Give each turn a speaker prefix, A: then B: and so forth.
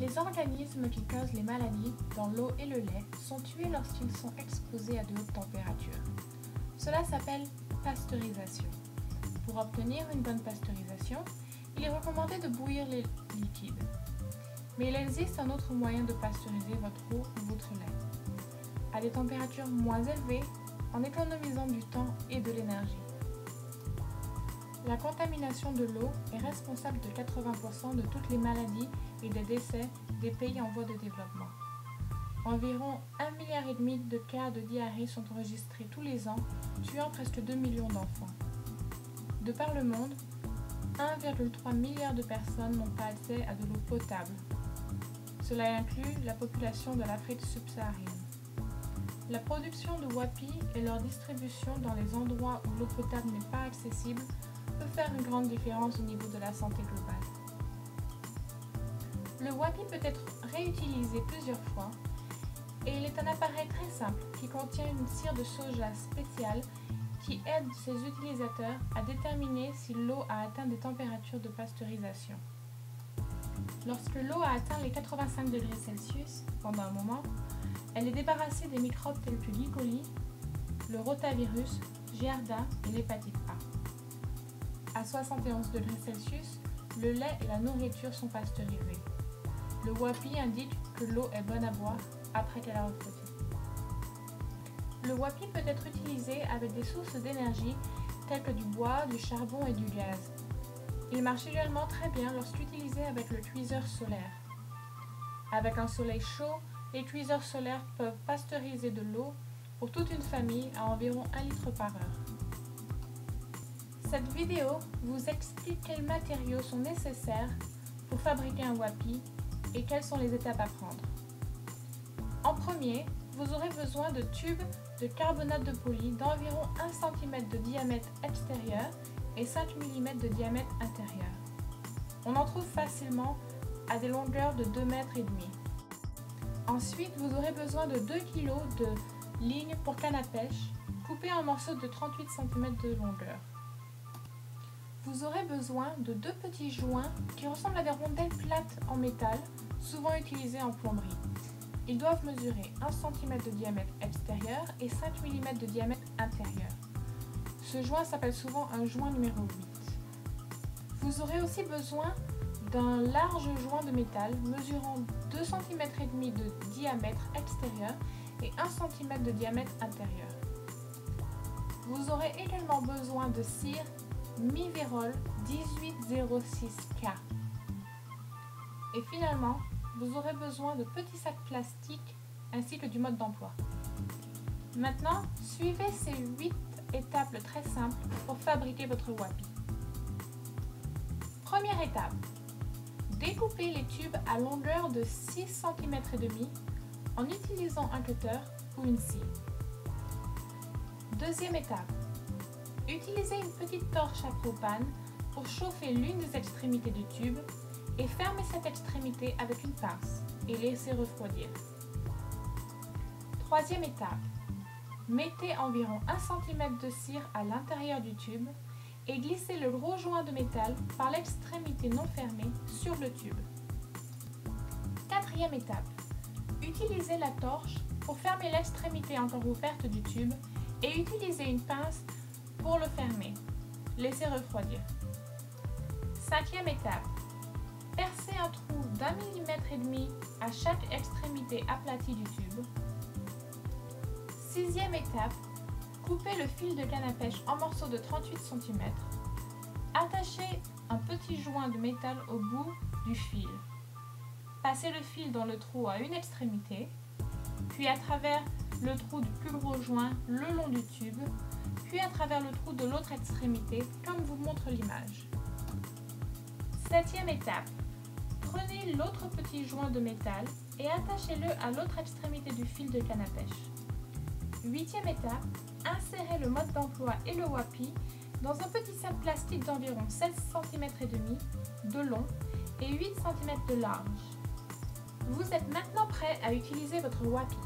A: Les organismes qui causent les maladies dans l'eau et le lait sont tués lorsqu'ils sont exposés à de hautes températures. Cela s'appelle pasteurisation. Pour obtenir une bonne pasteurisation, il est recommandé de bouillir les liquides. Mais il existe un autre moyen de pasteuriser votre eau ou votre lait, à des températures moins élevées, en économisant du temps et de l'énergie. La contamination de l'eau est responsable de 80% de toutes les maladies et des décès des pays en voie de développement. Environ 1,5 milliard de cas de diarrhée sont enregistrés tous les ans, tuant presque 2 millions d'enfants. De par le monde, 1,3 milliard de personnes n'ont pas accès à de l'eau potable. Cela inclut la population de l'Afrique subsaharienne. La production de wapi et leur distribution dans les endroits où l'eau potable n'est pas accessible peut faire une grande différence au niveau de la santé globale. Le wapi peut être réutilisé plusieurs fois et il est un appareil très simple qui contient une cire de soja spéciale qui aide ses utilisateurs à déterminer si l'eau a atteint des températures de pasteurisation. Lorsque l'eau a atteint les 85 degrés Celsius pendant un moment, elle est débarrassée des microbes tels que l'E. coli, le rotavirus, Giardia et l'hépatite A. À 71 degrés Celsius, le lait et la nourriture sont pasteurisés. Le wapi indique que l'eau est bonne à boire après qu'elle a refroidi. Le wapi peut être utilisé avec des sources d'énergie telles que du bois, du charbon et du gaz. Il marche également très bien lorsqu'utilisé avec le cuiseur solaire. Avec un soleil chaud, les cuiseurs solaires peuvent pasteuriser de l'eau pour toute une famille à environ 1 litre par heure. Cette vidéo vous explique quels matériaux sont nécessaires pour fabriquer un wapi et quelles sont les étapes à prendre. En premier, vous aurez besoin de tubes de carbonate de poli d'environ 1 cm de diamètre extérieur et 5 mm de diamètre intérieur. On en trouve facilement à des longueurs de 2,5 m. Ensuite, vous aurez besoin de 2 kg de ligne pour canne à pêche, coupée en morceaux de 38 cm de longueur. Vous aurez besoin de 2 petits joints qui ressemblent à des rondelles plates en métal, souvent utilisées en plomberie. Ils doivent mesurer 1 cm de diamètre extérieur et 5 mm de diamètre intérieur. Ce joint s'appelle souvent un joint numéro 8. Vous aurez aussi besoin d'un large joint de métal mesurant 2,5 cm de diamètre extérieur et 1 cm de diamètre intérieur. Vous aurez également besoin de cire Mi-Vérol 1806K. Et finalement, vous aurez besoin de petits sacs plastiques ainsi que du mode d'emploi. Maintenant, suivez ces 8 étapes très simples pour fabriquer votre wapi. Première étape. Découpez les tubes à longueur de 6 cm et demi en utilisant un cutter ou une scie. Deuxième étape. Utilisez une petite torche à propane pour chauffer l'une des extrémités du tube et fermez cette extrémité avec une pince et laissez refroidir. Troisième étape. Mettez environ 1 cm de cire à l'intérieur du tube et glissez le gros joint de métal par l'extrémité non fermée sur le tube. Quatrième étape. Utilisez la torche pour fermer l'extrémité encore ouverte du tube et utilisez une pince pour le fermer. Laissez refroidir. Cinquième étape. Percez un trou d'1,5 mm à chaque extrémité aplatie du tube. Sixième étape. Coupez le fil de canne à pêche en morceaux de 38 cm. Attachez un petit joint de métal au bout du fil. Passez le fil dans le trou à une extrémité, puis à travers le trou du plus gros joint le long du tube, puis à travers le trou de l'autre extrémité, comme vous montre l'image. Septième étape. Prenez l'autre petit joint de métal et attachez-le à l'autre extrémité du fil de canne à pêche. Huitième étape. Insérez le mode d'emploi et le wapi dans un petit sac plastique d'environ 16 cm et demi de long et 8 cm de large. Vous êtes maintenant prêt à utiliser votre wapi.